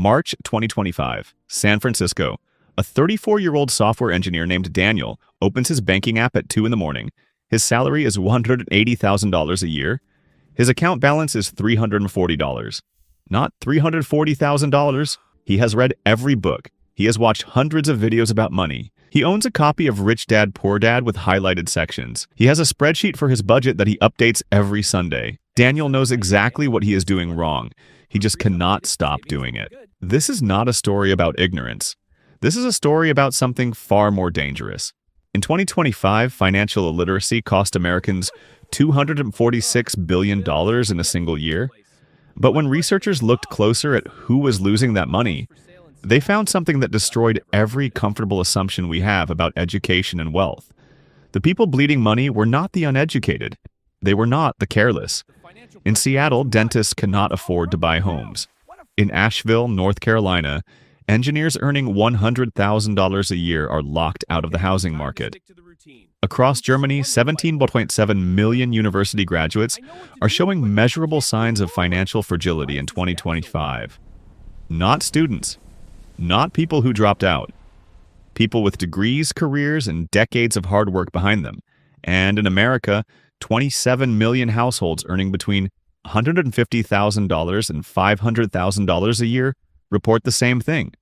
March 2025, San Francisco. A 34-year-old software engineer named Daniel opens his banking app at 2 in the morning. His salary is $180,000 a year. His account balance is $340. Not $340,000. He has read every book. He has watched hundreds of videos about money. He owns a copy of Rich Dad, Poor Dad with highlighted sections. He has a spreadsheet for his budget that he updates every Sunday. Daniel knows exactly what he is doing wrong. He just cannot stop doing it. This is not a story about ignorance. This is a story about something far more dangerous. In 2025, financial illiteracy cost Americans $246 billion in a single year. But when researchers looked closer at who was losing that money, they found something that destroyed every comfortable assumption we have about education and wealth. The people bleeding money were not the uneducated. They were not the careless. In Seattle, dentists cannot afford to buy homes. In Asheville, North Carolina, engineers earning $100,000 a year are locked out of the housing market. Across Germany, 17.7 million university graduates are showing measurable signs of financial fragility in 2025. Not students, not people who dropped out. People with degrees, careers, and decades of hard work behind them. And in America, 27 million households earning between $150,000 and $500,000 a year report the same thing.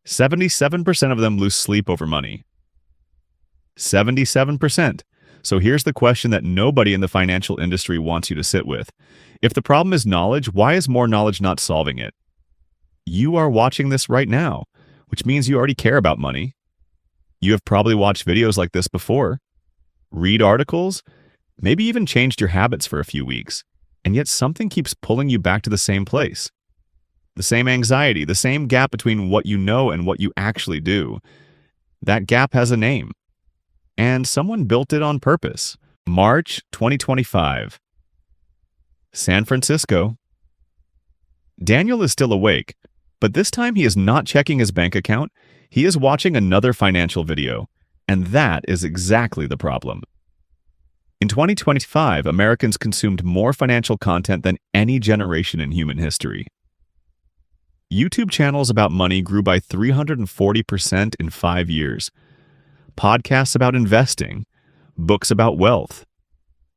77% of them lose sleep over money. 77%. So here's the question that nobody in the financial industry wants you to sit with. If the problem is knowledge, why is more knowledge not solving it? You are watching this right now, which means you already care about money. You have probably watched videos like this before, read articles, maybe even changed your habits for a few weeks, and yet something keeps pulling you back to the same place. The same anxiety, the same gap between what you know and what you actually do. That gap has a name, and someone built it on purpose. March 2025. San Francisco. Daniel is still awake, but this time he is not checking his bank account. He is watching another financial video, and that is exactly the problem. In 2025, Americans consumed more financial content than any generation in human history. YouTube channels about money grew by 340% in 5 years. Podcasts about investing, books about wealth,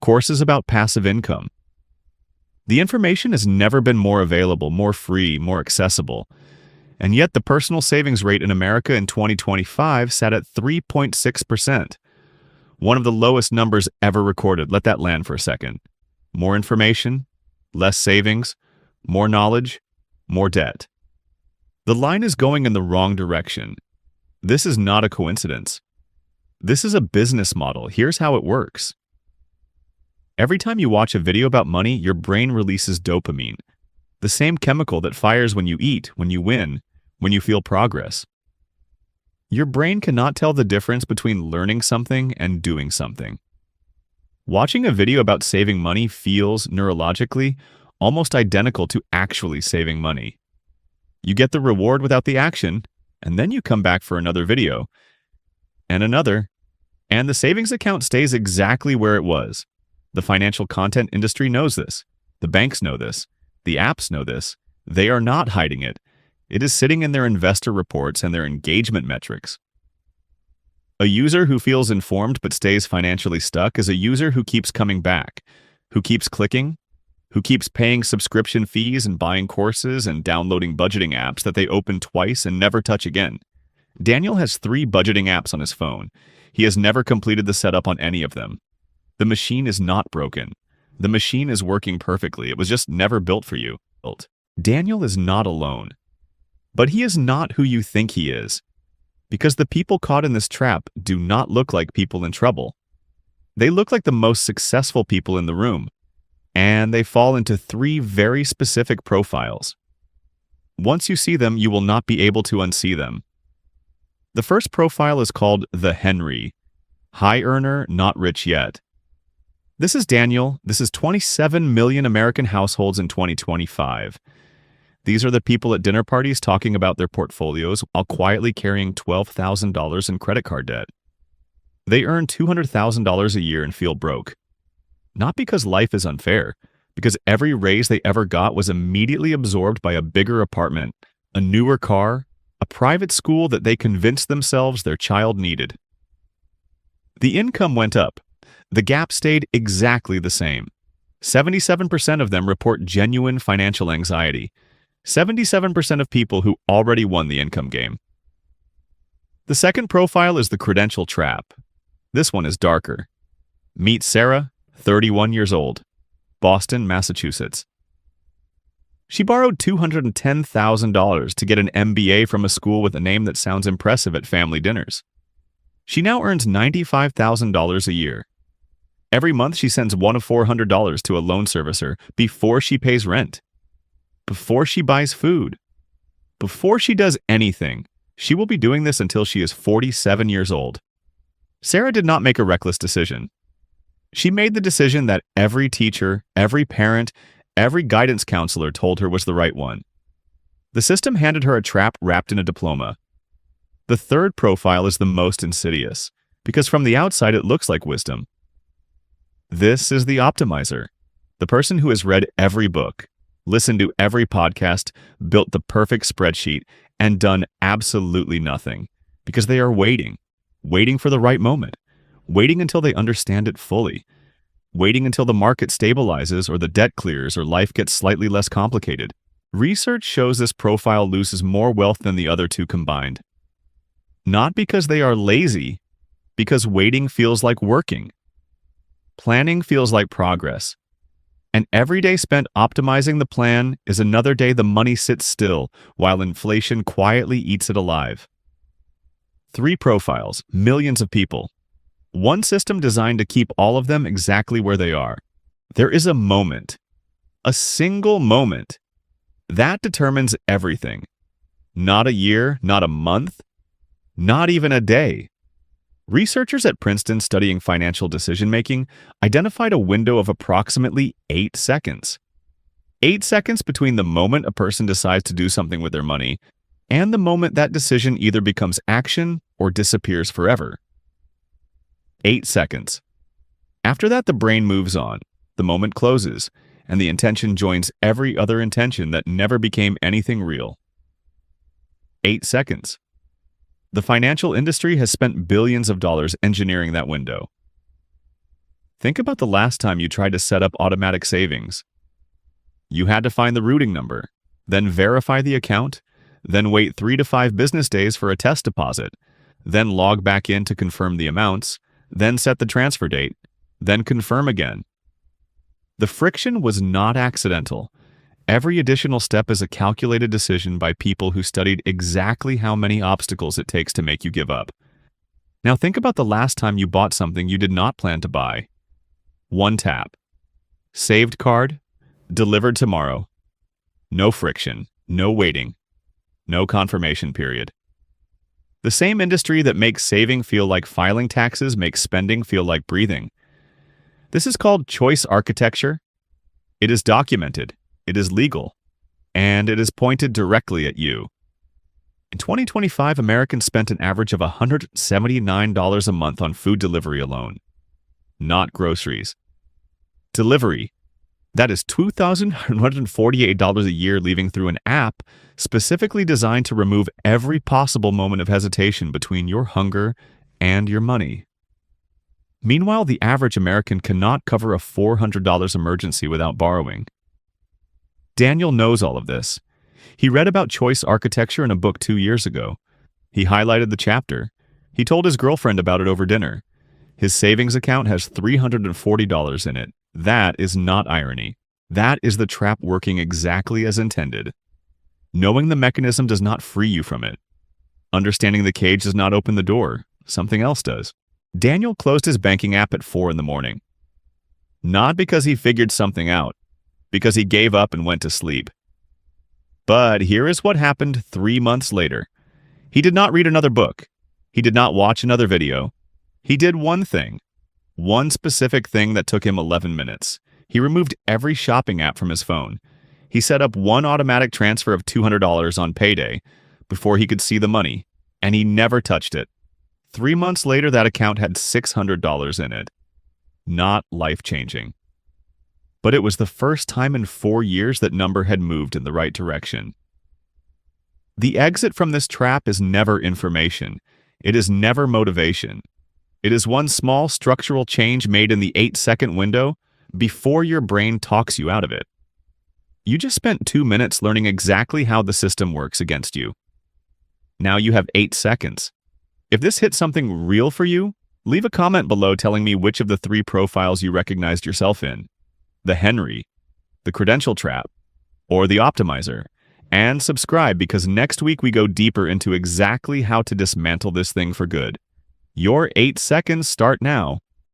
courses about passive income. The information has never been more available, more free, more accessible. And yet the personal savings rate in America in 2025 sat at 3.6%. One of the lowest numbers ever recorded. Let that land for a second. More information, less savings, more knowledge, more debt. The line is going in the wrong direction. This is not a coincidence. This is a business model. Here's how it works. Every time you watch a video about money, your brain releases dopamine, the same chemical that fires when you eat, when you win, when you feel progress. Your brain cannot tell the difference between learning something and doing something. Watching a video about saving money feels, neurologically, almost identical to actually saving money. You get the reward without the action, and then you come back for another video, and another, and the savings account stays exactly where it was. The financial content industry knows this. The banks know this. The apps know this. They are not hiding it. It is sitting in their investor reports and their engagement metrics. A user who feels informed but stays financially stuck is a user who keeps coming back, who keeps clicking, who keeps paying subscription fees and buying courses and downloading budgeting apps that they open twice and never touch again. Daniel has 3 budgeting apps on his phone. He has never completed the setup on any of them. The machine is not broken. The machine is working perfectly. It was just never built for you. Daniel is not alone. But he is not who you think he is. Because the people caught in this trap do not look like people in trouble. They look like the most successful people in the room. And they fall into 3 very specific profiles. Once you see them, you will not be able to unsee them. The first profile is called the Henry. High earner, not rich yet. This is Daniel. This is 27 million American households in 2025. These are the people at dinner parties talking about their portfolios while quietly carrying $12,000 in credit card debt. They earn $200,000 a year and feel broke. Not because life is unfair, because every raise they ever got was immediately absorbed by a bigger apartment, a newer car, a private school that they convinced themselves their child needed. The income went up. The gap stayed exactly the same. 77% of them report genuine financial anxiety. 77% of people who already won the income game. The second profile is the credential trap. This one is darker. Meet Sarah, 31 years old, Boston, Massachusetts. She borrowed $210,000 to get an MBA from a school with a name that sounds impressive at family dinners. She now earns $95,000 a year. Every month she sends one of $400 to a loan servicer before she pays rent, before she buys food, before she does anything. She will be doing this until she is 47 years old. Sarah did not make a reckless decision. She made the decision that every teacher, every parent, every guidance counselor told her was the right one. The system handed her a trap wrapped in a diploma. The third profile is the most insidious, because from the outside it looks like wisdom. This is the optimizer, the person who has read every book, listened to every podcast, built the perfect spreadsheet, and done absolutely nothing, because they are waiting for the right moment, waiting until they understand it fully, waiting until the market stabilizes or the debt clears or life gets slightly less complicated. Research shows this profile loses more wealth than the other two combined. Not because they are lazy, because waiting feels like working. Planning feels like progress. And every day spent optimizing the plan is another day the money sits still while inflation quietly eats it alive. 3 profiles, millions of people. One system designed to keep all of them exactly where they are. There is a moment, a single moment, that determines everything. Not a year, not a month, not even a day. Researchers at Princeton studying financial decision-making identified a window of approximately 8 seconds. 8 seconds between the moment a person decides to do something with their money and the moment that decision either becomes action or disappears forever. 8 seconds. After that, the brain moves on, the moment closes, and the intention joins every other intention that never became anything real. 8 seconds. The financial industry has spent billions of dollars engineering that window. Think about the last time you tried to set up automatic savings. You had to find the routing number, then verify the account, then wait 3 to 5 business days for a test deposit, then log back in to confirm the amounts, then set the transfer date, then confirm again. The friction was not accidental. Every additional step is a calculated decision by people who studied exactly how many obstacles it takes to make you give up. Now think about the last time you bought something you did not plan to buy. One tap. Saved card, delivered tomorrow. No friction, no waiting, no confirmation period. The same industry that makes saving feel like filing taxes makes spending feel like breathing. This is called choice architecture. It is documented. It is legal, and it is pointed directly at you. In 2025, Americans spent an average of $179 a month on food delivery alone, not groceries. Delivery, that is $2,148 a year leaving through an app specifically designed to remove every possible moment of hesitation between your hunger and your money. Meanwhile, the average American cannot cover a $400 emergency without borrowing. Daniel knows all of this. He read about choice architecture in a book 2 years ago. He highlighted the chapter. He told his girlfriend about it over dinner. His savings account has $340 in it. That is not irony. That is the trap working exactly as intended. Knowing the mechanism does not free you from it. Understanding the cage does not open the door. Something else does. Daniel closed his banking app at 4 in the morning. Not because he figured something out, because he gave up and went to sleep. But here is what happened 3 months later. He did not read another book. He did not watch another video. He did one thing. One specific thing that took him 11 minutes. He removed every shopping app from his phone. He set up one automatic transfer of $200 on payday before he could see the money, and he never touched it. 3 months later, that account had $600 in it. Not life-changing. But it was the first time in 4 years that number had moved in the right direction. The exit from this trap is never information. It is never motivation. It is one small structural change made in the 8-second window before your brain talks you out of it. You just spent 2 minutes learning exactly how the system works against you. Now you have 8 seconds. If this hit something real for you, leave a comment below telling me which of the 3 profiles you recognized yourself in: the Henry, the credential trap, or the optimizer. And subscribe, because next week we go deeper into exactly how to dismantle this thing for good. Your 8 seconds start now.